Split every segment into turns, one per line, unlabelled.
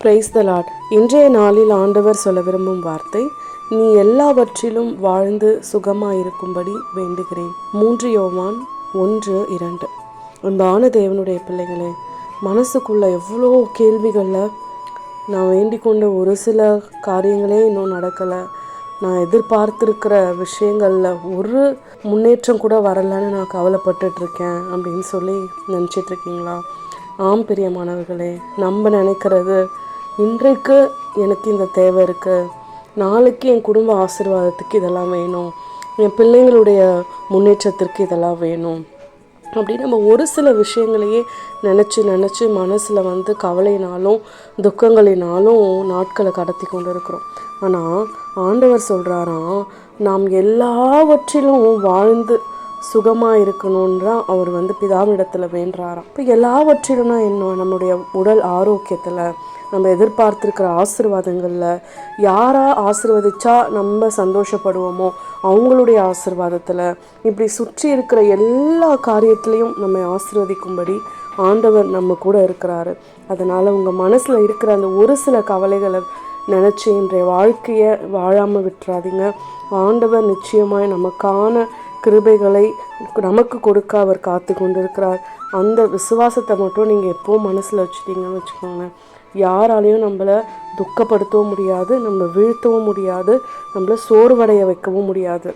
Praise the Lord. இன்றைய நாளில் ஆண்டவர் சொல்ல விரும்பும் வார்த்தை, நீ எல்லாவற்றிலும் வாழ்ந்து சுகமாயிருக்கும்படி வேண்டுகிறேன். 3 யோவான் 1:2. அன்பான தேவனுடைய பிள்ளைகளே, மனசுக்குள்ள எவ்வளோ கேள்விகளில் நான் வேண்டிக் கொண்ட ஒரு சில காரியங்களே இன்னும் நடக்கலை, நான் எதிர்பார்த்துருக்கிற விஷயங்களில் ஒரு முன்னேற்றம் கூட வரலைன்னு நான் கவலைப்பட்டுட்ருக்கேன் அப்படின்னு சொல்லி நினச்சிட்ருக்கீங்களா? ஆம் பிரியமானவர்களே, நம்ம நினைக்கிறது இன்றைக்கு எனக்கு இந்த தேவை இருக்குது, நாளைக்கு என் குடும்ப ஆசீர்வாதத்துக்கு இதெல்லாம் வேணும், என் பிள்ளைங்களுடைய முன்னேற்றத்திற்கு இதெல்லாம் வேணும் அப்படின்னு நம்ம ஒரு சில விஷயங்களையே நினச்சி மனசில் கவலையினாலும் துக்கங்களினாலும் நாட்களை கடத்தி கொண்டு இருக்கிறோம். ஆனால் ஆண்டவர் சொல்கிறாராம், நாம் எல்லாவற்றிலும் வாழ்ந்து சுகமாக இருக்கணுன்றான் அவர் பிதாவிடத்தில் வேண்டுறாராம். இப்போ எல்லாவற்றிலும்னா என்ன? நம்முடைய உடல் ஆரோக்கியத்தில், நம்ம எதிர்பார்த்துருக்கிற ஆசீர்வாதங்களில், யாராக ஆசீர்வதிச்சா நம்ம சந்தோஷப்படுவோமோ அவங்களுடைய ஆசீர்வாதத்தில், இப்படி சுற்றி இருக்கிற எல்லா காரியத்திலையும் நம்ம ஆசீர்வதிக்கும்படி ஆண்டவர் நம்ம கூட இருக்கிறாரு. அதனால் உங்கள் மனசில் இருக்கிற அந்த ஒரு சில கவலைகளை நினச்சி இன்றைய வாழ்க்கையை வாழாமல் விட்டுறாதீங்க. ஆண்டவர் நிச்சயமாய் நமக்கான கிருபைகளை நமக்கு கொடுக்க அவர் காத்து கொண்டிருக்கிறார். அந்த விசுவாசத்தை மட்டும் நீங்கள் எப்போவும் மனசில் வச்சுட்டீங்கன்னு வச்சுக்கோங்க, யாராலையும் நம்மளை துக்கப்படுத்தவும் முடியாது, நம்ம வீழ்த்தவும் முடியாது, நம்மளை சோர்வடைய வைக்கவும் முடியாது.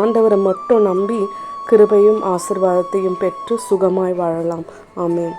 ஆண்டவரை மட்டும் நம்பி கிருபையும் ஆசீர்வாதத்தையும் பெற்று சுகமாய் வாழலாம். ஆமென்.